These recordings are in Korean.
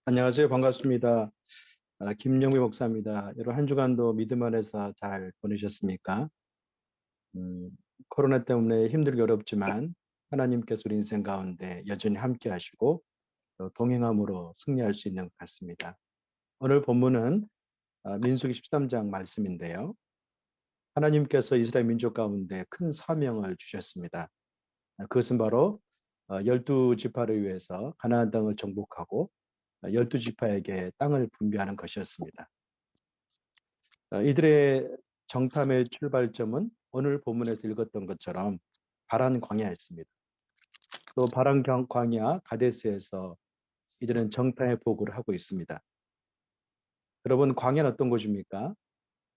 안녕하세요. 반갑습니다. 김영미 목사입니다. 여러분 한 주간도 믿음 안에서 잘 보내셨습니까? 음, 코로나 때문에 힘들고 어렵지만 하나님께서 우리 인생 가운데 여전히 함께 하시고 또 동행함으로 승리할 수 있는 것 같습니다. 오늘 본문은 민수기 13장 말씀인데요. 하나님께서 이스라엘 민족 가운데 큰 사명을 주셨습니다. 그것은 바로 12지파를 위해서 가나안 땅을 정복하고 12지파에게 땅을 분배하는 것이었습니다. 이들의 정탐의 출발점은 오늘 본문에서 읽었던 것처럼 바란 광야였습니다. 또 바란 광야 가데스에서 이들은 정탐의 보고를 하고 있습니다. 여러분, 광야는 어떤 곳입니까?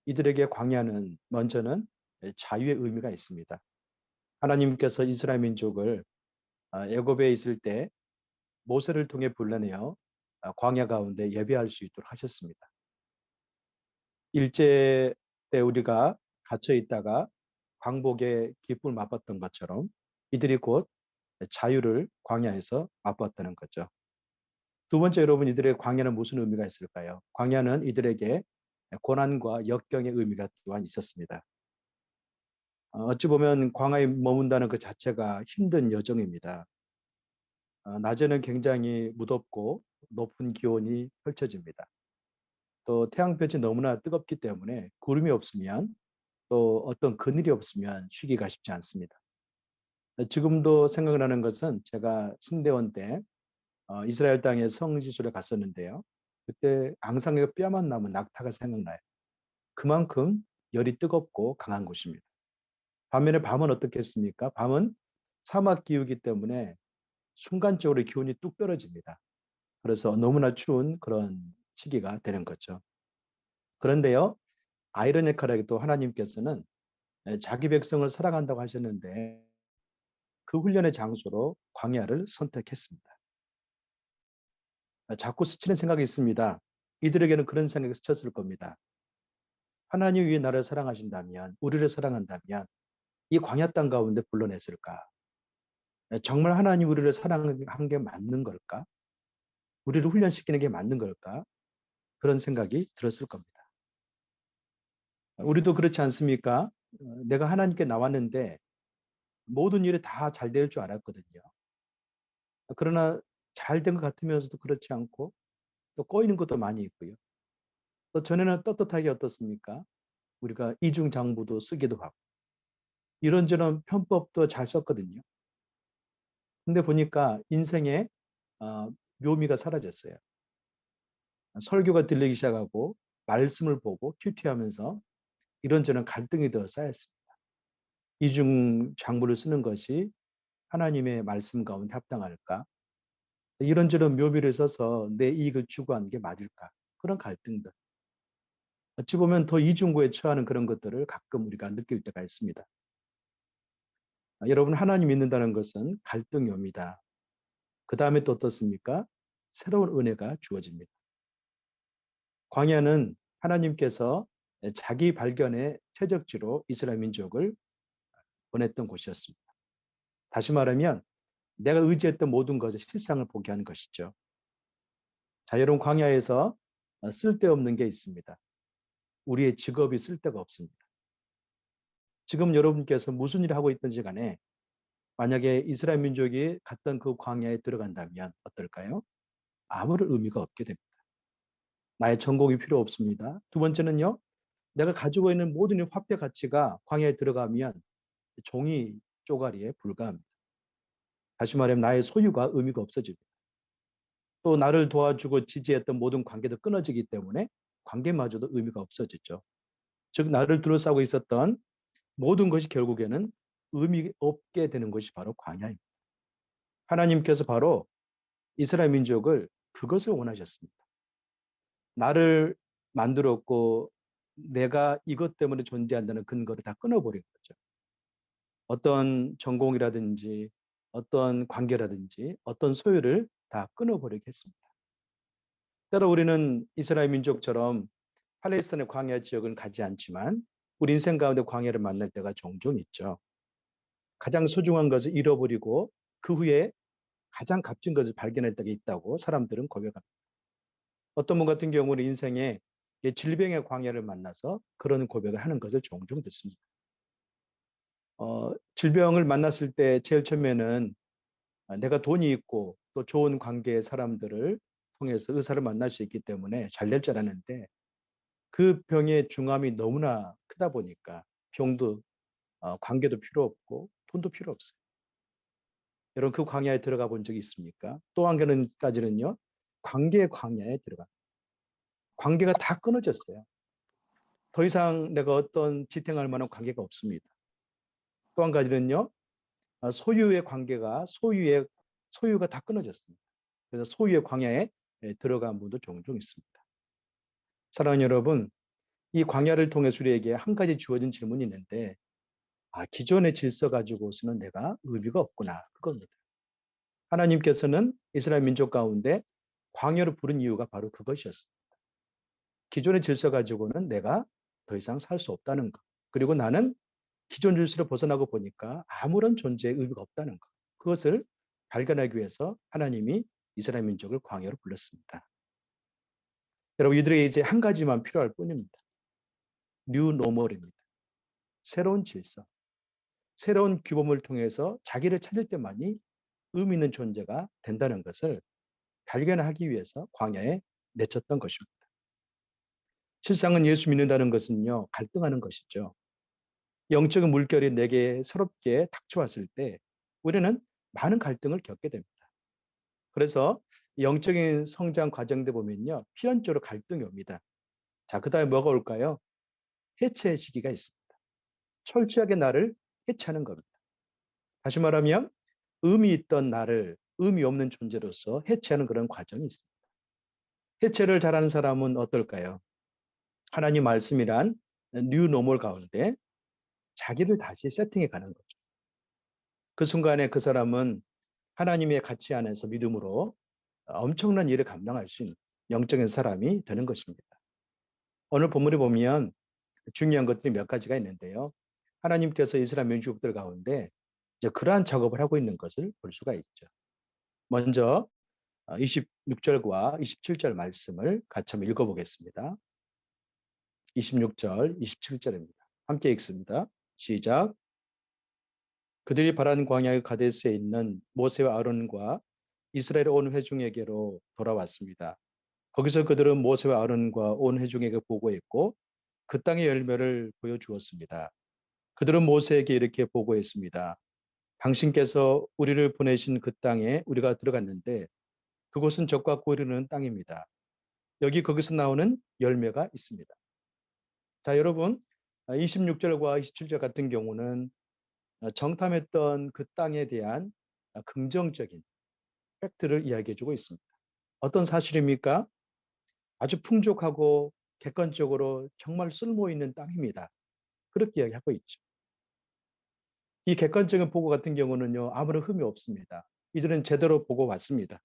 이들에게 광야는 먼저는 자유의 의미가 있습니다. 하나님께서 이스라엘 민족을 애굽에 있을 때 모세를 통해 불러내어 광야 가운데 예배할 수 있도록 하셨습니다. 일제 때 우리가 갇혀 있다가 광복의 기쁨을 맛봤던 것처럼 이들이 곧 자유를 광야에서 맛봤다는 거죠. 두 번째, 여러분, 이들의 광야는 무슨 의미가 있을까요? 광야는 이들에게 고난과 역경의 의미가 또한 있었습니다. 어찌 보면 광야에 머문다는 그 자체가 힘든 여정입니다. 낮에는 굉장히 무덥고 높은 기온이 펼쳐집니다. 또 태양볕이 너무나 뜨겁기 때문에 구름이 없으면 또 어떤 그늘이 없으면 쉬기가 쉽지 않습니다. 지금도 생각나는 것은 제가 신대원 때 이스라엘 땅에 성지순례 갔었는데요. 그때 앙상에 뼈만 남은 낙타가 생각나요. 그만큼 열이 뜨겁고 강한 곳입니다. 반면에 밤은 어떻겠습니까? 밤은 사막 기후이기 때문에 순간적으로 기온이 뚝 떨어집니다. 그래서 너무나 추운 그런 시기가 되는 거죠. 그런데요, 아이러니컬하게도 하나님께서는 자기 백성을 사랑한다고 하셨는데 그 훈련의 장소로 광야를 선택했습니다. 자꾸 스치는 생각이 있습니다. 이들에게는 그런 생각이 스쳤을 겁니다. 하나님 위 나를 사랑하신다면, 우리를 사랑한다면 이 광야 땅 가운데 불러냈을까? 정말 하나님 우리를 사랑한 게 맞는 걸까? 우리를 훈련시키는 게 맞는 걸까? 그런 생각이 들었을 겁니다. 우리도 그렇지 않습니까? 내가 하나님께 나왔는데 모든 일이 다 잘 될 줄 알았거든요. 그러나 잘 된 것 같으면서도 그렇지 않고 또 꼬이는 것도 많이 있고요. 또 전에는 떳떳하게 어떻습니까? 우리가 이중장부도 쓰기도 하고 이런저런 편법도 잘 썼거든요. 근데 보니까 인생의 어, 묘미가 사라졌어요. 설교가 들리기 시작하고 말씀을 보고 큐티하면서 이런저런 갈등이 더 쌓였습니다. 이중장부를 쓰는 것이 하나님의 말씀 가운데 합당할까? 이런저런 묘미를 써서 내 이익을 추구하는 게 맞을까? 그런 갈등들. 어찌 보면 더 이중고에 처하는 그런 것들을 가끔 우리가 느낄 때가 있습니다. 여러분, 하나님 믿는다는 것은 갈등이 옵니다. 그 다음에 또 어떻습니까? 새로운 은혜가 주어집니다. 광야는 하나님께서 자기 발견의 최적지로 이스라엘 민족을 보냈던 곳이었습니다. 다시 말하면 내가 의지했던 모든 것의 실상을 보게 한 것이죠. 자, 여러분, 광야에서 쓸데없는 게 있습니다. 우리의 직업이 쓸데가 없습니다. 지금 여러분께서 무슨 일을 하고 있든지 간에 만약에 이스라엘 민족이 갔던 그 광야에 들어간다면 어떨까요? 아무런 의미가 없게 됩니다. 나의 전공이 필요 없습니다. 두 번째는요, 내가 가지고 있는 모든 화폐 가치가 광야에 들어가면 종이 쪼가리에 불과합니다. 다시 말하면 나의 소유가 의미가 없어집니다. 또 나를 도와주고 지지했던 모든 관계도 끊어지기 때문에 관계마저도 의미가 없어지죠. 즉 나를 둘러싸고 있었던 모든 것이 결국에는 의미 없게 되는 것이 바로 광야입니다. 하나님께서 바로 이스라엘 민족을 그것을 원하셨습니다. 나를 만들었고 내가 이것 때문에 존재한다는 근거를 다 끊어버린 거죠. 어떤 전공이라든지 어떤 관계라든지 어떤 소유를 다 끊어버리게 했습니다. 때로 우리는 이스라엘 민족처럼 팔레스타인의 광야 지역은 가지 않지만 우리 인생 가운데 광야를 만날 때가 종종 있죠. 가장 소중한 것을 잃어버리고 그 후에 가장 값진 것을 발견할 때가 있다고 사람들은 고백합니다. 어떤 분 같은 경우는 인생에 질병의 광야를 만나서 그런 고백을 하는 것을 종종 듣습니다. 질병을 만났을 때 제일 처음에는 내가 돈이 있고 또 좋은 관계의 사람들을 통해서 의사를 만날 수 있기 때문에 잘 될 줄 알았는데 그 병의 중함이 너무나 크다 보니까 병도 관계도 필요 없고 돈도 필요 없어요. 여러분 그 광야에 들어가 본 적이 있습니까? 또 한 가지는요. 관계의 광야에 들어가. 관계가 다 끊어졌어요. 더 이상 내가 어떤 지탱할 만한 관계가 없습니다. 또 한 가지는요. 소유의 관계가 소유가 다 끊어졌습니다. 그래서 소유의 광야에 들어간 분도 종종 있습니다. 사랑하는 여러분, 이 광야를 통해서 우리에게 한 가지 주어진 질문이 있는데, 기존의 질서 가지고서는 내가 의미가 없구나. 그겁니다. 하나님께서는 이스라엘 민족 가운데 광야로 부른 이유가 바로 그것이었습니다. 기존의 질서 가지고는 내가 더 이상 살 수 없다는 것. 그리고 나는 기존 질서를 벗어나고 보니까 아무런 존재의 의미가 없다는 것. 그것을 발견하기 위해서 하나님이 이스라엘 민족을 광야로 불렀습니다. 여러분, 이들에게 이제 한 가지만 필요할 뿐입니다. 뉴 노멀입니다. 새로운 질서, 새로운 규범을 통해서 자기를 찾을 때만이 의미 있는 존재가 된다는 것을 발견하기 위해서 광야에 내쳤던 것입니다. 실상은 예수 믿는다는 것은요, 갈등하는 것이죠. 영적인 물결이 내게 새롭게 닥쳐왔을 때 우리는 많은 갈등을 겪게 됩니다. 그래서 영적인 성장 과정대 보면요, 필연적으로 갈등이 옵니다. 자, 그 다음에 뭐가 올까요? 해체 시기가 있습니다. 철저하게 나를 해체하는 겁니다. 다시 말하면 의미 있던 나를 의미 없는 존재로서 해체하는 그런 과정이 있습니다. 해체를 잘하는 사람은 어떨까요? 하나님 말씀이란 뉴 노멀 가운데 자기를 다시 세팅해 가는 거죠. 그 순간에 그 사람은 하나님의 가치 안에서 믿음으로 엄청난 일을 감당할 수 있는 영적인 사람이 되는 것입니다. 오늘 본문에 보면 중요한 것들이 몇 가지가 있는데요. 하나님께서 이스라엘 민족들 가운데 이제 그러한 작업을 하고 있는 것을 볼 수가 있죠. 먼저 26절과 27절 말씀을 같이 한번 읽어보겠습니다. 26절, 27절입니다. 함께 읽습니다. 시작. 그들이 바란 광야의 가데스에 있는 모세와 아론과 이스라엘 온 회중에게로 돌아왔습니다. 거기서 그들은 모세와 아론과 온 회중에게 보고했고 그 땅의 열매를 보여주었습니다. 그들은 모세에게 이렇게 보고했습니다. 당신께서 우리를 보내신 그 땅에 우리가 들어갔는데 그곳은 적과 꿀이 땅입니다. 거기서 나오는 열매가 있습니다. 자, 여러분, 26절과 27절 같은 경우는 정탐했던 그 땅에 대한 긍정적인 팩트를 이야기해주고 있습니다. 어떤 사실입니까? 아주 풍족하고 객관적으로 정말 쓸모있는 땅입니다. 그렇게 이야기하고 있죠. 이 객관적인 보고 같은 경우는요, 아무런 흠이 없습니다. 이들은 제대로 보고 왔습니다.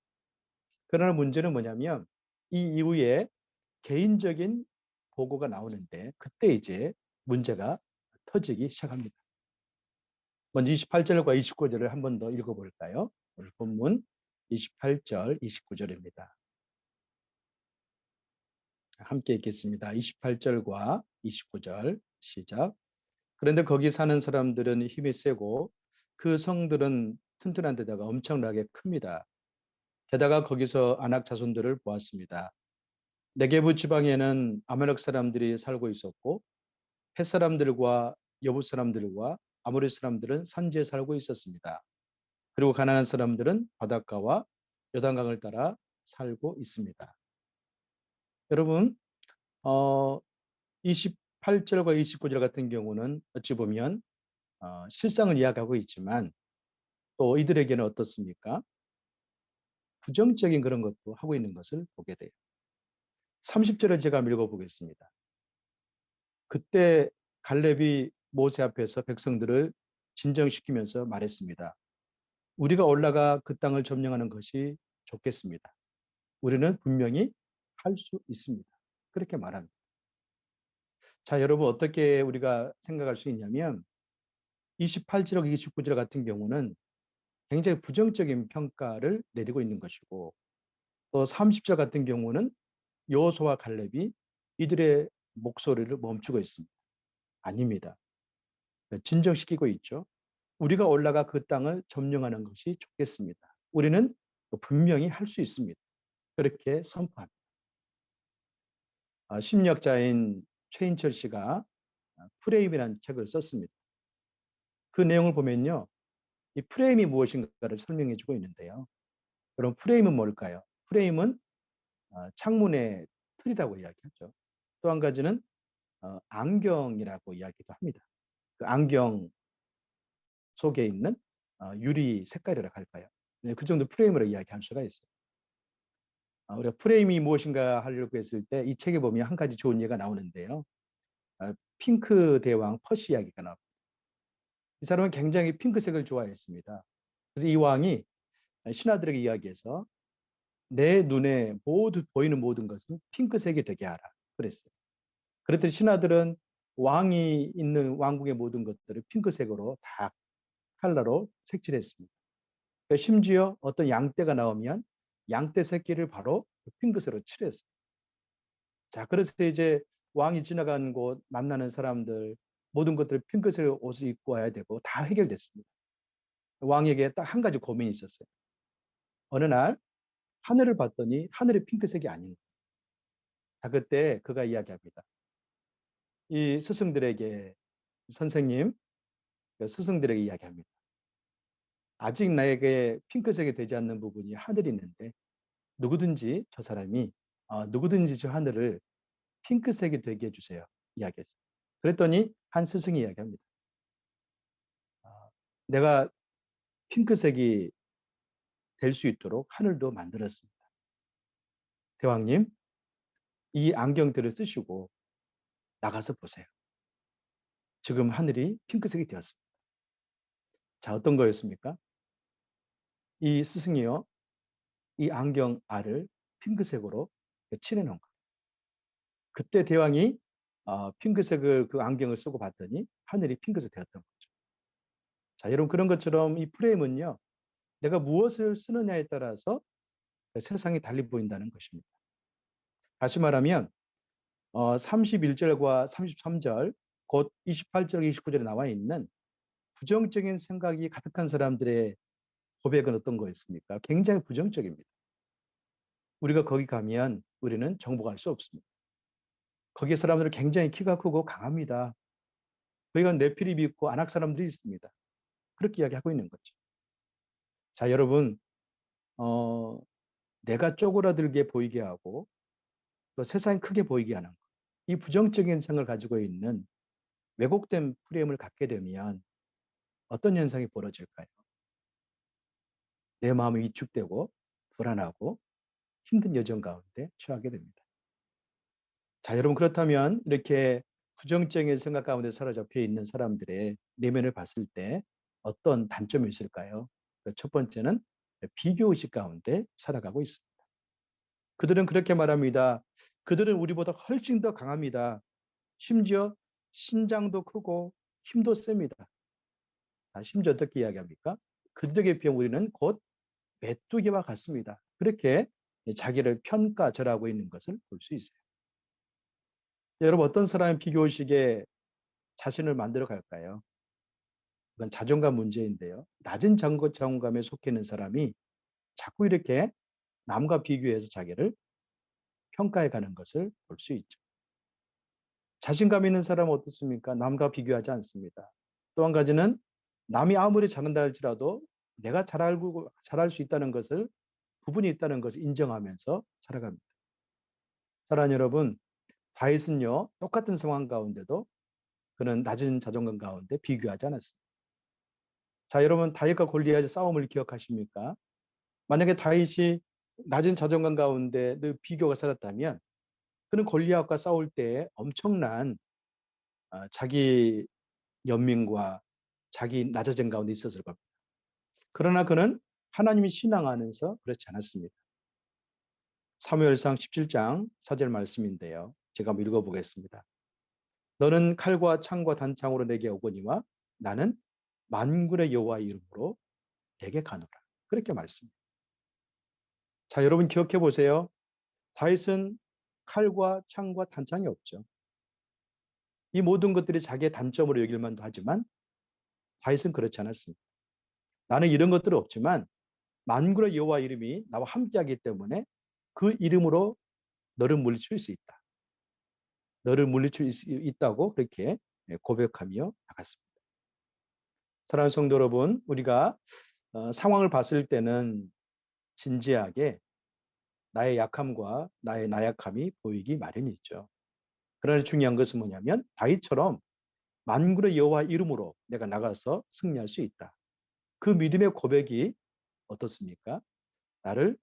그러나 문제는 뭐냐면 이 이후에 개인적인 보고가 나오는데 그때 이제 문제가 터지기 시작합니다. 먼저 28절과 29절을 한 번 더 읽어볼까요? 오늘 본문 28절, 29절입니다. 함께 읽겠습니다. 28절과 29절 시작. 그런데 거기 사는 사람들은 힘이 세고 그 성들은 튼튼한 데다가 엄청나게 큽니다. 게다가 거기서 아낙 자손들을 보았습니다. 네게부 지방에는 아말렉 사람들이 살고 있었고 헷 사람들과 여부 사람들과 아모리 사람들은 산지에 살고 있었습니다. 그리고 가나안 사람들은 바닷가와 요단강을 따라 살고 있습니다. 여러분, 28절과 29절 같은 경우는 어찌 보면 실상을 이야기하고 있지만 또 이들에게는 어떻습니까? 부정적인 그런 것도 하고 있는 것을 보게 돼요. 30절을 제가 읽어보겠습니다. 그때 갈렙이 모세 앞에서 백성들을 진정시키면서 말했습니다. 우리가 올라가 그 땅을 점령하는 것이 좋겠습니다. 우리는 분명히 할 수 있습니다. 그렇게 말합니다. 자, 여러분 어떻게 우리가 생각할 수 있냐면 28절, 29절 같은 경우는 굉장히 부정적인 평가를 내리고 있는 것이고 또 30절 같은 경우는 여호수아와 갈렙이 이들의 목소리를 멈추고 있습니다. 아닙니다. 진정시키고 있죠. 우리가 올라가 그 땅을 점령하는 것이 좋겠습니다. 우리는 분명히 할 수 있습니다. 그렇게 선포합니다. 심리학자인 최인철 씨가 프레임이라는 책을 썼습니다. 그 내용을 보면요. 이 프레임이 무엇인가를 설명해 주고 있는데요. 그럼 프레임은 뭘까요? 프레임은 창문의 틀이라고 이야기하죠. 또 한 가지는 안경이라고 이야기도 합니다. 그 안경 속에 있는 유리 색깔이라고 할까요? 네, 그 정도 프레임으로 이야기할 수가 있어요. 우리가 프레임이 무엇인가 하려고 했을 때 이 책에 보면 한 가지 좋은 예가 나오는데요. 핑크 대왕 퍼시 이야기가 나옵니다. 이 사람은 굉장히 핑크색을 좋아했습니다. 그래서 이 왕이 신하들에게 이야기해서 내 눈에 모두 보이는 모든 것은 핑크색이 되게 하라 그랬어요. 그랬더니 신하들은 왕이 있는 왕국의 모든 것들을 핑크색으로 다 칼라로 색칠했습니다. 그러니까 심지어 어떤 양떼가 나오면 양떼 새끼를 바로 핑크색으로 칠했어요. 자, 그래서 이제 왕이 지나간 곳 만나는 사람들 모든 것들 핑크색 옷을 입고 와야 되고 다 해결됐습니다. 왕에게 딱 한 가지 고민이 있었어요. 어느 날 하늘을 봤더니 하늘이 핑크색이 아닌 거예요. 자, 그때 그가 이야기합니다. 이 스승들에게 선생님, 스승들에게 이야기합니다. 아직 나에게 핑크색이 되지 않는 부분이 하늘이 있는데 누구든지 저 사람이 누구든지 저 하늘을 핑크색이 되게 해주세요. 이야기했어요. 그랬더니 한 스승이 이야기합니다. 아, 내가 핑크색이 될 수 있도록 하늘도 만들었습니다. 대왕님, 이 안경들을 쓰시고 나가서 보세요. 지금 하늘이 핑크색이 되었습니다. 자, 어떤 거였습니까? 이 스승이요, 이 안경 알을 핑크색으로 칠해놓은 거예요. 그때 대왕이 핑크색을 그 안경을 쓰고 봤더니 하늘이 핑크색 되었던 거죠. 자, 여러분 그런 것처럼 이 프레임은요, 내가 무엇을 쓰느냐에 따라서 세상이 달리 보인다는 것입니다. 다시 말하면 31절과 33절, 곧 28절, 29절에 나와 있는 부정적인 생각이 가득한 사람들의 고백은 어떤 거였습니까? 굉장히 부정적입니다. 우리가 거기 가면 우리는 정복할 수 없습니다. 거기 사람들은 굉장히 키가 크고 강합니다. 거기가 네피립이 있고 안악 사람들이 있습니다. 그렇게 이야기하고 있는 거죠. 자, 여러분, 어, 내가 쪼그라들게 보이게 하고 또 세상이 크게 보이게 하는 것. 이 부정적인 생각을 가지고 있는 왜곡된 프레임을 갖게 되면 어떤 현상이 벌어질까요? 내 마음이 위축되고 불안하고 힘든 여정 가운데 처하게 됩니다. 자, 여러분 그렇다면 이렇게 부정적인 생각 가운데 사로잡혀 있는 사람들의 내면을 봤을 때 어떤 단점이 있을까요? 첫 번째는 비교의식 가운데 살아가고 있습니다. 그들은 그렇게 말합니다. 그들은 우리보다 훨씬 더 강합니다. 심지어 신장도 크고 힘도 셉니다. 심지어 어떻게 이야기합니까? 그들에게 비하면 우리는 곧 메뚜기와 같습니다. 그렇게 자기를 평가절하고 있는 것을 볼 수 있어요. 여러분 어떤 사람이 비교의식에 자신을 만들어 갈까요? 그건 자존감 문제인데요. 낮은 자존감에 속해 있는 사람이 자꾸 이렇게 남과 비교해서 자기를 평가해 가는 것을 볼 수 있죠. 자신감 있는 사람은 어떻습니까? 남과 비교하지 않습니다. 또 한 가지는 남이 아무리 잘한다 할지라도 내가 잘할 수 있다는 것을 부분이 있다는 것을 인정하면서 살아갑니다. 사랑하는 여러분, 다윗은요 똑같은 상황 가운데도 그는 낮은 자존감 가운데 비교하지 않았습니다. 자, 여러분 다윗과 골리앗의 싸움을 기억하십니까? 만약에 다윗이 낮은 자존감 가운데 늘 비교가 살았다면 그는 골리앗과 싸울 때 엄청난 자기 연민과 자기 낮아진 가운데 있었을 겁니다. 그러나 그는 하나님이 신앙하면서 그렇지 않았습니다. 사무엘상 17장 4절 말씀인데요. 제가 한번 읽어보겠습니다. 너는 칼과 창과 단창으로 내게 오거니와 나는 만군의 여호와의 이름으로 내게 가노라. 그렇게 말씀입니다. 자, 여러분 기억해 보세요. 다윗은 칼과 창과 탄창이 없죠. 이 모든 것들이 자기의 단점으로 여길 만도 하지만 다윗은 그렇지 않았습니다. 나는 이런 것들은 없지만 만군의 여호와 이름이 나와 함께하기 때문에 그 이름으로 너를 물리칠 수 있다. 너를 물리칠 수 있다고 그렇게 고백하며 나갔습니다. 사랑하는 성도 여러분, 우리가 상황을 봤을 때는 진지하게 나의 약함과 나의 나약함이 보이기 마련이죠. 그러나 중요한 것은 뭐냐면 다윗처럼 만군의 여호와 이름으로 내가 나가서 승리할 수 있다. 그 믿음의 고백이 어떻습니까? 나를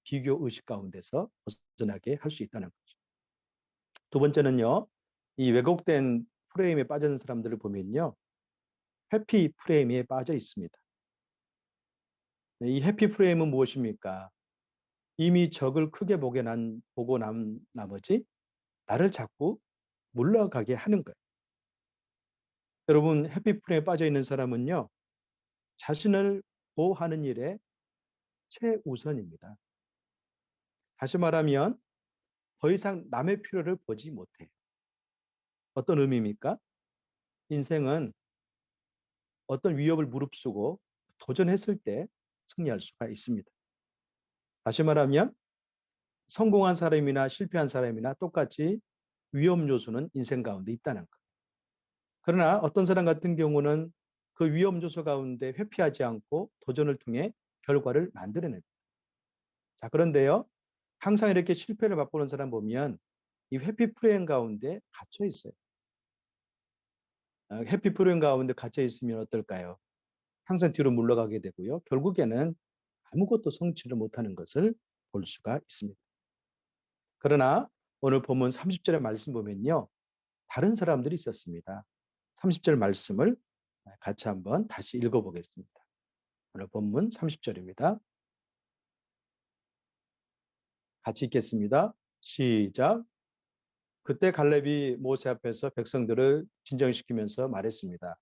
비교 의식 가운데서 벗어나게 할 수 있다는 거죠. 두 번째는요. 이 왜곡된 프레임에 빠진 사람들을 보면요. 해피 프레임에 빠져 있습니다. 이 해피 프레임은 무엇입니까? 이미 적을 크게 보고 난 나머지 나를 자꾸 물러가게 하는 거예요. 여러분, 해피 프레임에 빠져 있는 사람은요. 자신을 보호하는 일에 최우선입니다. 다시 말하면 더 이상 남의 필요를 보지 못해요. 어떤 의미입니까? 인생은 어떤 위협을 무릅쓰고 도전했을 때 승리할 수가 있습니다. 다시 말하면 성공한 사람이나 실패한 사람이나 똑같이 위험 요소는 인생 가운데 있다는 것. 그러나 어떤 사람 같은 경우는 그 위험 요소 가운데 회피하지 않고 도전을 통해 결과를 만들어냅니다. 자, 그런데요. 항상 이렇게 실패를 맛보는 사람 보면 이 회피 프레임 가운데 갇혀 있어요. 해피 프레임 가운데 갇혀 있으면 어떨까요? 항상 뒤로 물러가게 되고요. 결국에는 아무것도 성취를 못하는 것을 볼 수가 있습니다. 그러나 오늘 본문 30절의 말씀 보면요. 다른 사람들이 있었습니다. 30절 말씀을 같이 한번 다시 읽어보겠습니다. 오늘 본문 30절입니다. 같이 읽겠습니다. 시작. 그때 갈렙이 모세 앞에서 백성들을 진정시키면서 말했습니다.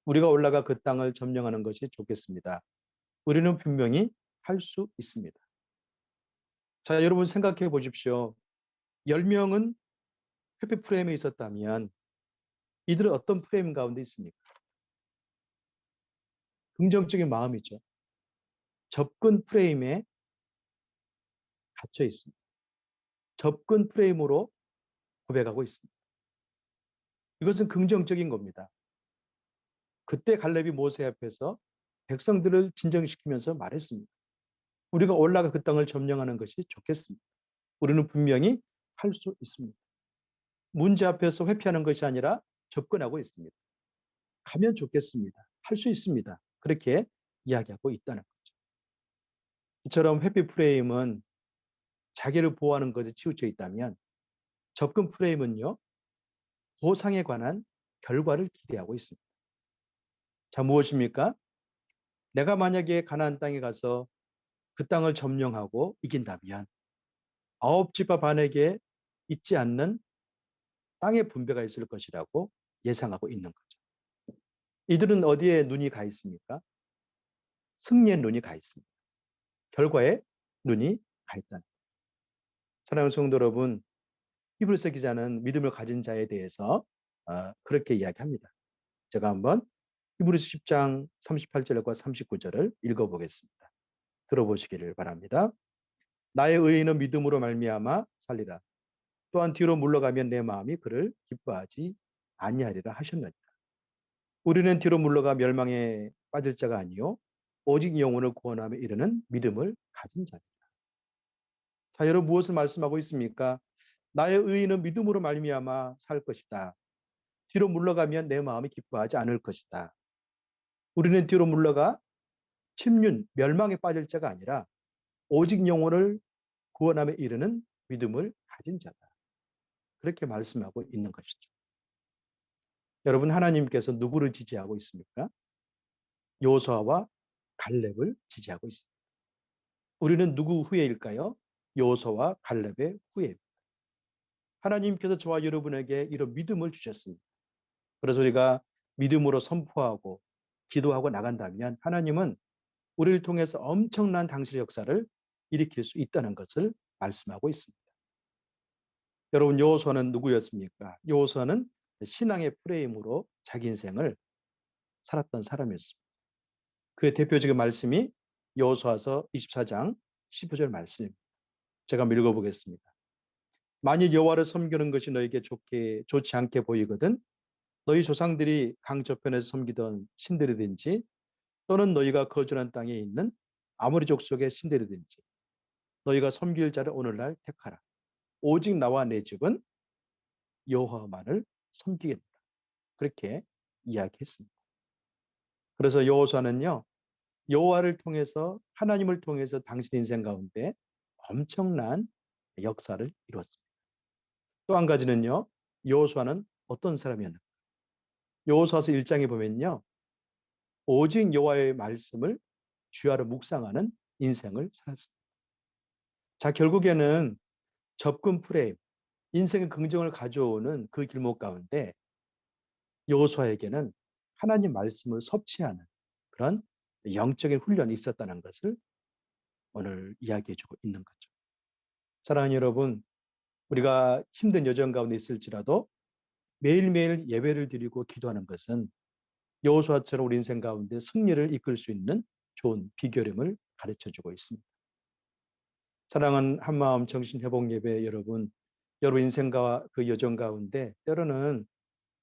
우리가 올라가 그 땅을 점령하는 것이 좋겠습니다. 우리는 분명히 할 수 있습니다. 자, 여러분 생각해 보십시오. 10명은 회피 프레임에 있었다면 이들은 어떤 프레임 가운데 있습니까? 긍정적인 마음이죠. 접근 프레임에 갇혀 있습니다. 접근 프레임으로 고백하고 있습니다. 이것은 긍정적인 겁니다. 그때 갈렙이 모세 앞에서 백성들을 진정시키면서 말했습니다. 우리가 올라가 그 땅을 점령하는 것이 좋겠습니다. 우리는 분명히 할 수 있습니다. 문제 앞에서 회피하는 것이 아니라 접근하고 있습니다. 가면 좋겠습니다. 할 수 있습니다. 그렇게 이야기하고 있다는 거죠. 이처럼 회피 프레임은 자기를 보호하는 것에 치우쳐 있다면 접근 프레임은요. 보상에 관한 결과를 기대하고 있습니다. 자, 무엇입니까? 내가 만약에 가나안 땅에 가서 그 땅을 점령하고 이긴다면 아홉 집합 반에게 있지 않는 땅의 분배가 있을 것이라고 예상하고 있는 거죠. 이들은 어디에 눈이 가 있습니까? 승리의 눈이 가 있습니다. 결과에 눈이 가 있다는 거죠. 사랑하는 성도 여러분, 히브리서 기자는 믿음을 가진 자에 대해서 그렇게 이야기합니다. 제가 한번 히브리서 10장 38절과 39절을 읽어보겠습니다. 들어보시기를 바랍니다. 나의 의인은 믿음으로 말미암아 살리라. 또한 뒤로 물러가면 내 마음이 그를 기뻐하지 아니하리라 하셨느니라. 우리는 뒤로 물러가 멸망에 빠질 자가 아니요 오직 영혼을 구원하며 이르는 믿음을 가진 자입니다. 자, 여러분 무엇을 말씀하고 있습니까? 나의 의인은 믿음으로 말미암아 살 것이다. 뒤로 물러가면 내 마음이 기뻐하지 않을 것이다. 우리는 뒤로 물러가 침륜, 멸망에 빠질 자가 아니라 오직 영혼을 구원하며 이르는 믿음을 가진 자다. 그렇게 말씀하고 있는 것이죠. 여러분 하나님께서 누구를 지지하고 있습니까? 요수아와 갈렙을 지지하고 있습니다. 우리는 누구 후예일까요? 요수아와 갈렙의 후예입니다. 하나님께서 저와 여러분에게 이런 믿음을 주셨습니다. 그래서 우리가 믿음으로 선포하고 기도하고 나간다면 하나님은 우리를 통해서 엄청난 당신의 역사를 일으킬 수 있다는 것을 말씀하고 있습니다. 여러분 여호수아는 누구였습니까? 여호수아는 신앙의 프레임으로 자기 인생을 살았던 사람이었습니다. 그의 대표적인 말씀이 여호수아서 24장 15절 말씀입니다. 제가 한번 읽어보겠습니다. 만일 여호와를 섬기는 것이 너에게 좋지 않게 보이거든 너희 조상들이 강 저편에서 섬기던 신들이든지 또는 너희가 거주한 땅에 있는 아모리 족속의 신들이든지 너희가 섬길 자를 오늘날 택하라. 오직 나와 내 집은 여호와만을 섬기겠다. 그렇게 이야기했습니다. 그래서 여호수아는요. 여호와를 통해서 하나님을 통해서 당신 인생 가운데 엄청난 역사를 이루었습니다. 또 한 가지는요. 여호수아는 어떤 사람이었는가? 여호수아서 1장에 보면요. 오직 여호와의 말씀을 주야로 묵상하는 인생을 살았습니다. 자, 결국에는 접근 프레임, 인생의 긍정을 가져오는 그 길목 가운데 여호수아에게는 하나님 말씀을 섭취하는 그런 영적인 훈련이 있었다는 것을 오늘 이야기해주고 있는 거죠. 사랑하는 여러분, 우리가 힘든 여정 가운데 있을지라도 매일매일 예배를 드리고 기도하는 것은 여호수아처럼 우리 인생 가운데 승리를 이끌 수 있는 좋은 비결임을 가르쳐주고 있습니다. 사랑하는 한마음 정신회복 예배 여러분, 여러분 인생과 그 여정 가운데 때로는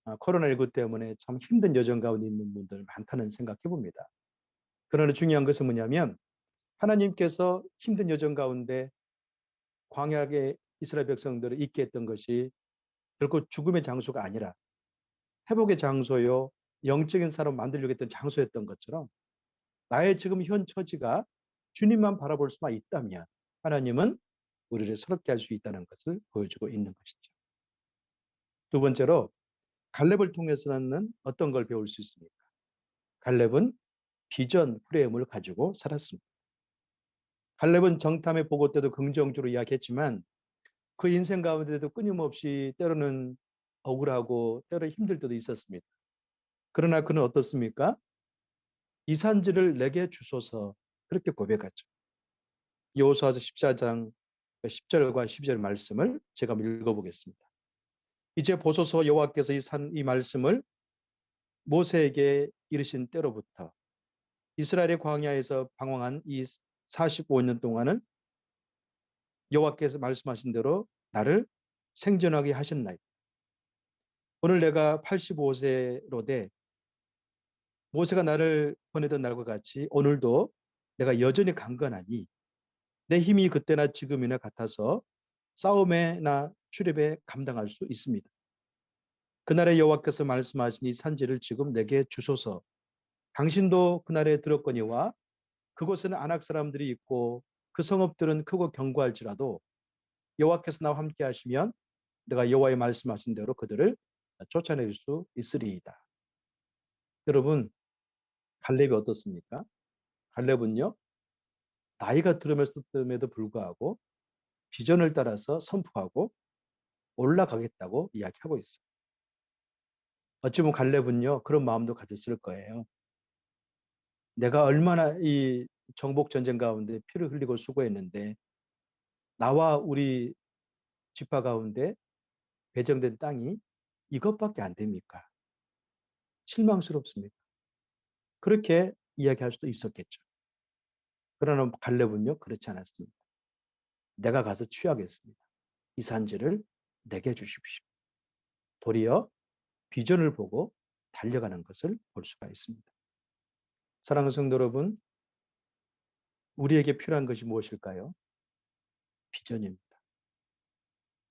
코로나19 때문에 참 힘든 여정 가운데 있는 분들 많다는 생각해 봅니다. 그러나 중요한 것은 뭐냐면 하나님께서 힘든 여정 가운데 광야의 이스라엘 백성들을 있게 했던 것이 결코 죽음의 장소가 아니라 회복의 장소요, 영적인 사람 만들려고 했던 장소였던 것처럼 나의 지금 현 처지가 주님만 바라볼 수만 있다면 하나님은 우리를 새롭게 할 수 있다는 것을 보여주고 있는 것이죠. 두 번째로 갈렙을 통해서는 어떤 걸 배울 수 있습니까? 갈렙은 비전 프레임을 가지고 살았습니다. 갈렙은 정탐의 보고 때도 긍정적으로 이야기했지만 그 인생 가운데도 끊임없이 때로는 억울하고 때로 힘들 때도 있었습니다. 그러나 그는 어떻습니까? 이 산지를 내게 주소서 그렇게 고백하죠. 여호수아서 14장 10절과 12절 말씀을 제가 읽어보겠습니다. 이제 보소서 여호와께서 이 말씀을 모세에게 이르신 때로부터 이스라엘의 광야에서 방황한 이 45년 동안은 여호와께서 말씀하신 대로 나를 생존하게 하셨나이다. 오늘 내가 85세로 돼 모세가 나를 보내던 날과 같이 오늘도 내가 여전히 강건하니 내 힘이 그때나 지금이나 같아서 싸움에나 출입에 감당할 수 있습니다. 그날의 여호와께서 말씀하신 이 산지를 지금 내게 주소서. 당신도 그날에 들었거니와 그곳에는 아낙 사람들이 있고 그 성읍들은 크고 견고할지라도 여호와께서 나와 함께 하시면 내가 여호와의 말씀하신 대로 그들을 쫓아낼 수 있으리이다. 여러분 갈렙이 어떻습니까? 갈렙은요 나이가 들음에도 불구하고 비전을 따라서 선포하고 올라가겠다고 이야기하고 있어요. 어찌 보면 갈렙은요 그런 마음도 가졌을 거예요. 내가 얼마나 이 정복 전쟁 가운데 피를 흘리고 수고했는데 나와 우리 지파 가운데 배정된 땅이 이것밖에 안 됩니까? 실망스럽습니다. 그렇게 이야기할 수도 있었겠죠. 그러나 갈렙은요 그렇지 않았습니다. 내가 가서 취하겠습니다. 이 산지를 내게 주십시오. 도리어 비전을 보고 달려가는 것을 볼 수가 있습니다. 사랑하는 성도 여러분, 우리에게 필요한 것이 무엇일까요? 비전입니다.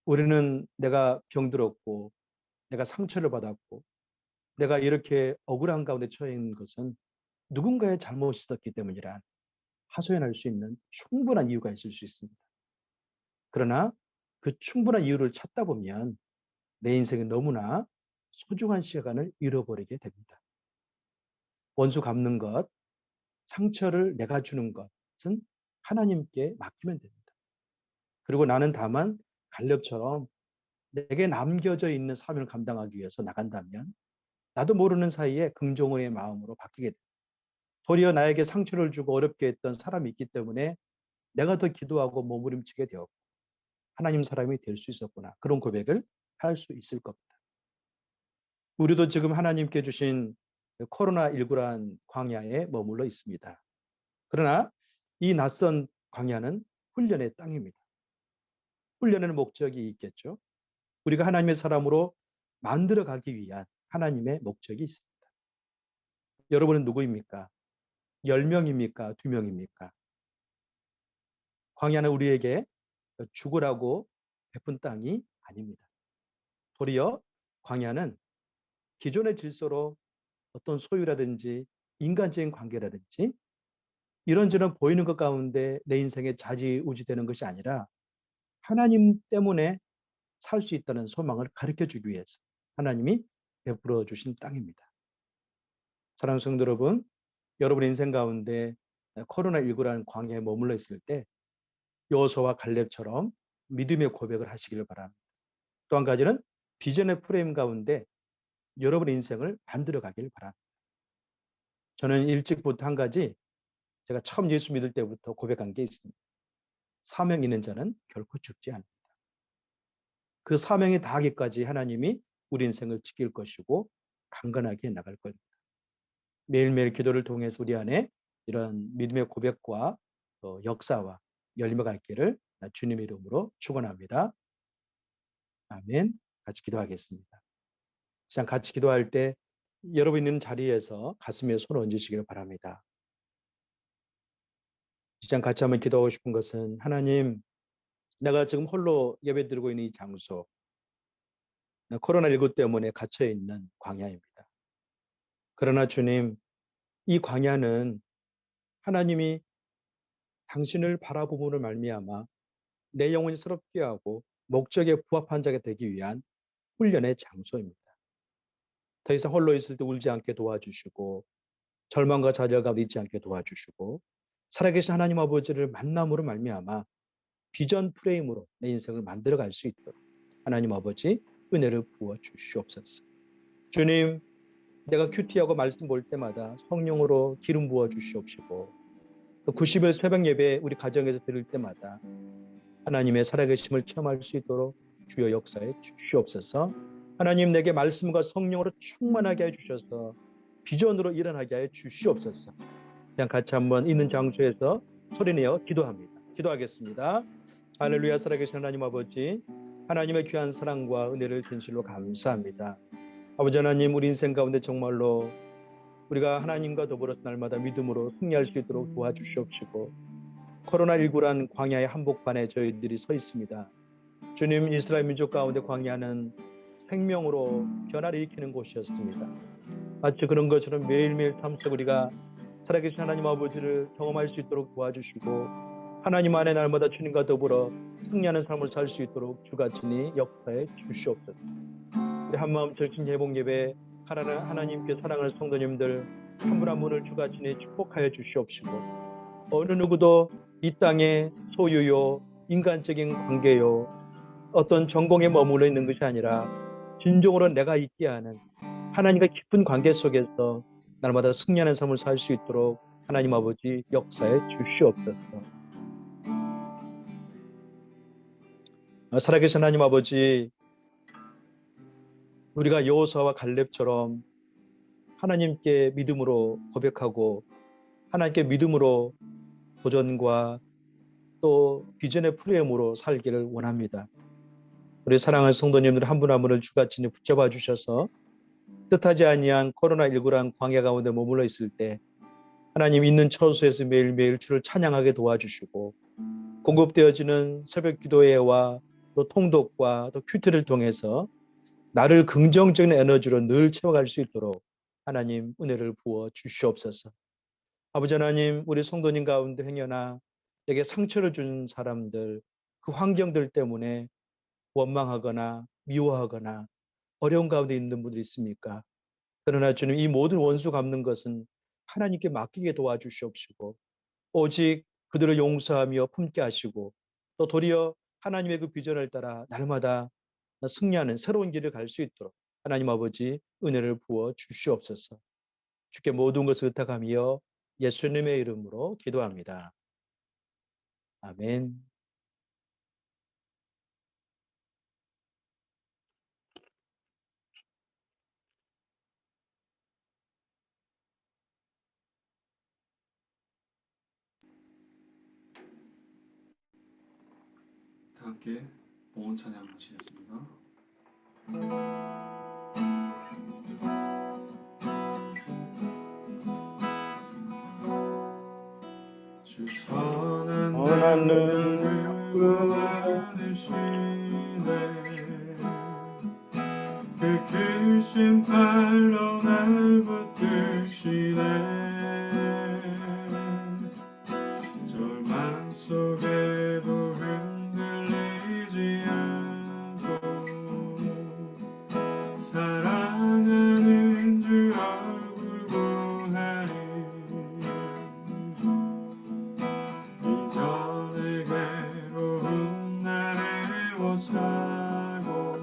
우리는 내가 병들었고 내가 상처를 받았고 내가 이렇게 억울한 가운데 처해 있는 것은 누군가의 잘못이 있었기 때문이라 하소연할 수 있는 충분한 이유가 있을 수 있습니다. 그러나 그 충분한 이유를 찾다 보면 내 인생에 너무나 소중한 시간을 잃어버리게 됩니다. 원수 갚는 것, 상처를 내가 주는 것은 하나님께 맡기면 됩니다. 그리고 나는 다만 갈렙처럼 내게 남겨져 있는 사명을 감당하기 위해서 나간다면 나도 모르는 사이에 긍정의 마음으로 바뀌게 됩니다. 도리어 나에게 상처를 주고 어렵게 했던 사람이 있기 때문에 내가 더 기도하고 몸부림치게 되었고 하나님 사람이 될 수 있었구나. 그런 고백을 할 수 있을 겁니다. 우리도 지금 하나님께 주신 코로나19란 광야에 머물러 있습니다. 그러나 이 낯선 광야는 훈련의 땅입니다. 훈련에는 목적이 있겠죠. 우리가 하나님의 사람으로 만들어가기 위한 하나님의 목적이 있습니다. 여러분은 누구입니까? 10명입니까? 2명입니까? 광야는 우리에게 죽으라고 베푼 땅이 아닙니다. 도리어 광야는 기존의 질서로 어떤 소유라든지 인간적인 관계라든지 이런저런 보이는 것 가운데 내 인생에 좌지우지되는 것이 아니라 하나님 때문에 살 수 있다는 소망을 가르쳐 주기 위해서 하나님이 베풀어 주신 땅입니다. 사랑하는 성도 여러분, 여러분 인생 가운데 코로나19라는 광야에 머물러 있을 때 여호수아와 갈렙처럼 믿음의 고백을 하시기를 바랍니다. 또 한 가지는 비전의 프레임 가운데 여러분 인생을 만들어 가길 바랍니다. 저는 일찍부터 한 가지 제가 처음 예수 믿을 때부터 고백한 게 있습니다. 사명 있는 자는 결코 죽지 않는다. 그 사명이 다하기까지 하나님이 우리 인생을 지킬 것이고 강건하게 나갈 겁니다. 매일매일 기도를 통해서 우리 안에 이런 믿음의 고백과 역사와 열매가 있기를 주님의 이름으로 축원합니다. 아멘. 같이 기도하겠습니다. 시간 같이 기도할 때 여러분 있는 자리에서 가슴에 손을 얹으시기를 바랍니다. 이 시간 같이 한번 기도하고 싶은 것은 하나님, 내가 지금 홀로 예배드리고 있는 이 장소, 코로나19 때문에 갇혀있는 광야입니다. 그러나 주님, 이 광야는 하나님이 당신을 바라봄으로 말미암아 내 영혼이 새롭게 하고 목적에 부합한 자가 되기 위한 훈련의 장소입니다. 더 이상 홀로 있을 때 울지 않게 도와주시고 절망과 좌절 가운데 있지 않게 도와주시고 살아계신 하나님 아버지를 만남으로 말미암아 비전 프레임으로 내 인생을 만들어갈 수 있도록 하나님 아버지 은혜를 부어 주시옵소서. 주님, 내가 큐티하고 말씀 볼 때마다 성령으로 기름 부어 주시옵시고 또 90일 새벽 예배 우리 가정에서 드릴 때마다 하나님의 살아계심을 체험할 수 있도록 주여 역사에 주시옵소서. 하나님 내게 말씀과 성령으로 충만하게 해주셔서 비전으로 일어나게 해 주시옵소서. 그냥 같이 한번 있는 장소에서 소리내어 기도합니다. 기도하겠습니다. 할렐루야. 살아계신 하나님 아버지, 하나님의 귀한 사랑과 은혜를 진실로 감사합니다. 아버지 하나님, 우리 인생 가운데 정말로 우리가 하나님과 더불어서 날마다 믿음으로 승리할 수 있도록 도와주시옵시고 코로나19란 광야의 한복판에 저희들이 서 있습니다. 주님, 이스라엘 민족 가운데 광야는 생명으로 변화를 일으키는 곳이었습니다. 마치 그런 것처럼 매일매일 탐색 우리가 살아계신 하나님 아버지를 경험할 수 있도록 도와주시고 하나님 안에 날마다 주님과 더불어 승리하는 삶을 살 수 있도록 주가 친히 역사해 주시옵소서. 우리 한마음 절친 예복 예배 하나님께 사랑하는 성도님들 한 분 한 분을 주가 친히 축복하여 주시옵시고 어느 누구도 이 땅의 소유요 인간적인 관계요 어떤 전공에 머물러 있는 것이 아니라 진정으로 내가 있게 하는 하나님과 깊은 관계 속에서 날마다 승리하는 삶을 살 수 있도록 하나님 아버지 역사에 주시옵소서. 살아계신 하나님 아버지, 우리가 여호수아와 갈렙처럼 하나님께 믿음으로 고백하고 하나님께 믿음으로 도전과 또 비전의 프레임으로 살기를 원합니다. 우리 사랑하는 성도님들 한 분 한 분을 주가 친히 붙잡아 주셔서 뜻하지 아니한 코로나19란 광야 가운데 머물러 있을 때 하나님 있는 처소에서 매일매일 주를 찬양하게 도와주시고 공급되어지는 새벽 기도회와 또 통독과 또 큐티를 통해서 나를 긍정적인 에너지로 늘 채워갈 수 있도록 하나님 은혜를 부어 주시옵소서. 아버지 하나님, 우리 성도님 가운데 행여나 내게 상처를 준 사람들, 그 환경들 때문에 원망하거나 미워하거나 어려운 가운데 있는 분들이 있습니까? 그러나 주님, 이 모든 원수 갚는 것은 하나님께 맡기게 도와주시옵시고 오직 그들을 용서하며 품게 하시고 또 도리어 하나님의 그 비전을 따라 날마다 승리하는 새로운 길을 갈 수 있도록 하나님 아버지 은혜를 부어 주시옵소서. 주께 모든 것을 의탁하며 예수님의 이름으로 기도합니다. 아멘. 함께 봉헌 찬양하시겠습니다. 주 선한 능력을 많으시네 그 크신 팔로 날 붙드시네 절망 속에도 흔들리지 않고 사랑하는 주 얼굴 보하리 이전의 괴로운 날에 워사고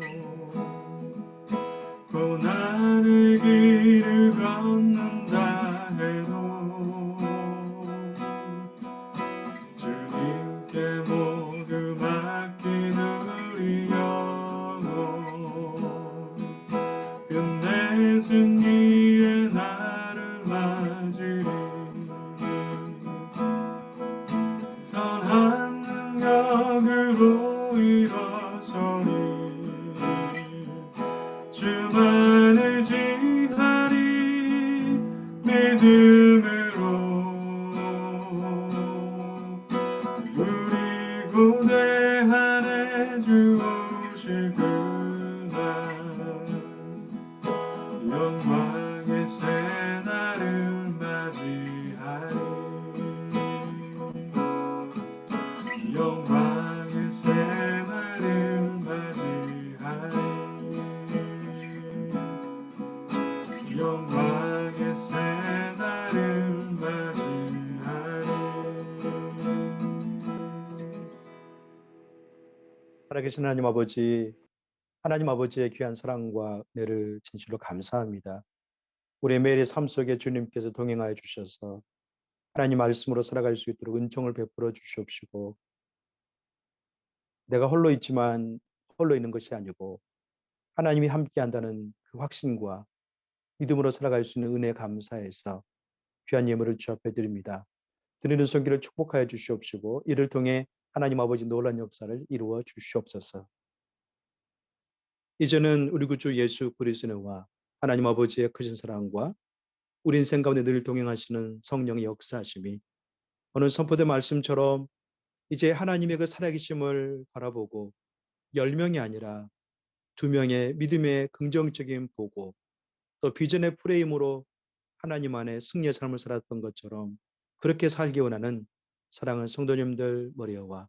고난의 길을 걷는다 해도 주님께 모두 맡긴 우리 영혼 끝내 승리의 날을 맞으리 선한 능력으로 일어서니 주만을 의지하리 믿음으로 우리 고대한에 주 오실 그날 영광의 새날을 맞이하리 영광의 새날을 맞이하리 영광의 새날을 맞이하리 살아계신 하나님 아버지, 하나님 아버지의 귀한 사랑과 은혜를 진실로 감사합니다. 우리의 매일의 삶 속에 주님께서 동행하여 주셔서 하나님 말씀으로 살아갈 수 있도록 은총을 베풀어 주시옵시고, 내가 홀로 있지만 홀로 있는 것이 아니고 하나님이 함께한다는 그 확신과 믿음으로 살아갈 수 있는 은혜 감사해서 귀한 예물을 주 앞에 드립니다. 드리는 손길을 축복하여 주시옵시고, 이를 통해 하나님 아버지 놀라운 역사를 이루어 주시옵소서. 이제는 우리 구주 예수 그리스도의 은혜와 하나님 아버지의 크신 사랑과 우리 인생 가운데 늘 동행하시는 성령의 역사하심이 오늘 선포된 말씀처럼 이제 하나님의 그 살아계심을 바라보고 10명이 아니라 2명의 믿음의 긍정적인 보고 또 비전의 프레임으로 하나님 안에 승리의 삶을 살았던 것처럼 그렇게 살기 원하는 사랑하는 성도님들 머리와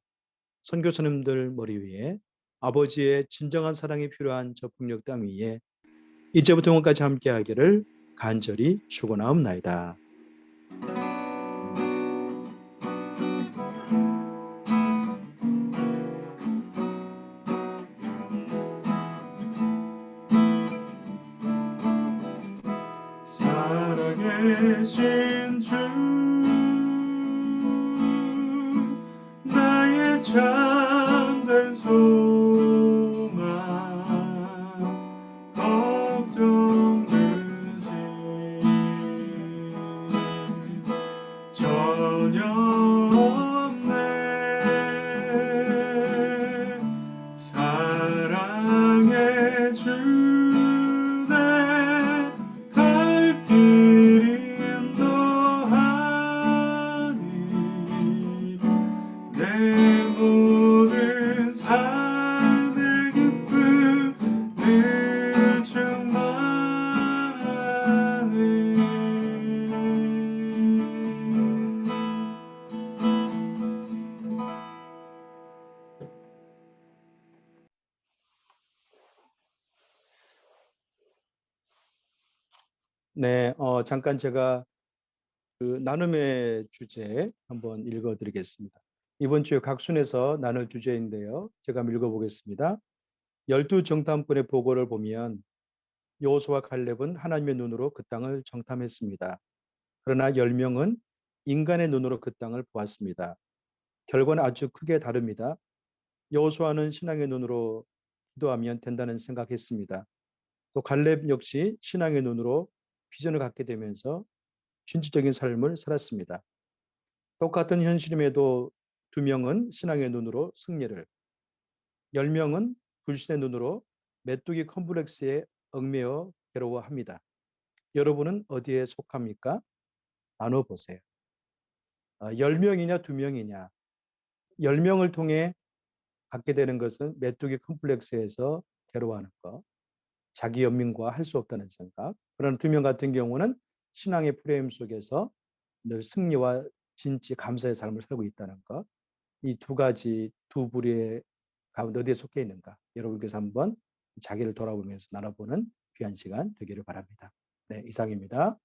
선교사님들 머리 위에 아버지의 진정한 사랑이 필요한 저 북녘 땅 위에 이제부터 영원까지 함께하기를 간절히 축원하옵나이다. 살아계신 주 나의 참된 소망 걱정 되지 전혀 없네 사랑의 주내 갈 길 인도하니 내 모든 삶의 기쁨 늘 충만하네 네, 잠깐 제가 그 나눔의 주제 한번 읽어드리겠습니다. 이번 주에 각순에서 나눌 주제인데요. 제가 한번 읽어보겠습니다. 12정탐꾼의 보고를 보면 여호수아와 갈렙은 하나님의 눈으로 그 땅을 정탐했습니다. 그러나 10명은 인간의 눈으로 그 땅을 보았습니다. 결과는 아주 크게 다릅니다. 여호수아는 신앙의 눈으로 기도하면 된다는 생각했습니다. 또 갈렙 역시 신앙의 눈으로 비전을 갖게 되면서 진취적인 삶을 살았습니다. 똑같은 현실임에도 2명은 신앙의 눈으로 승리를, 10명은 불신의 눈으로 메뚜기 컴플렉스에 얽매여 괴로워합니다. 여러분은 어디에 속합니까? 나눠보세요. 10명이냐 2명이냐. 10명을 통해 갖게 되는 것은 메뚜기 컴플렉스에서 괴로워하는 것, 자기 연민과 할 수 없다는 생각. 그러나 2명 같은 경우는 신앙의 프레임 속에서 늘 승리와 진지, 감사의 삶을 살고 있다는 것. 이 두 가지 두 부류의 가운데 어디에 속해 있는가. 여러분께서 한번 자기를 돌아보면서 나눠보는 귀한 시간 되기를 바랍니다. 네, 이상입니다.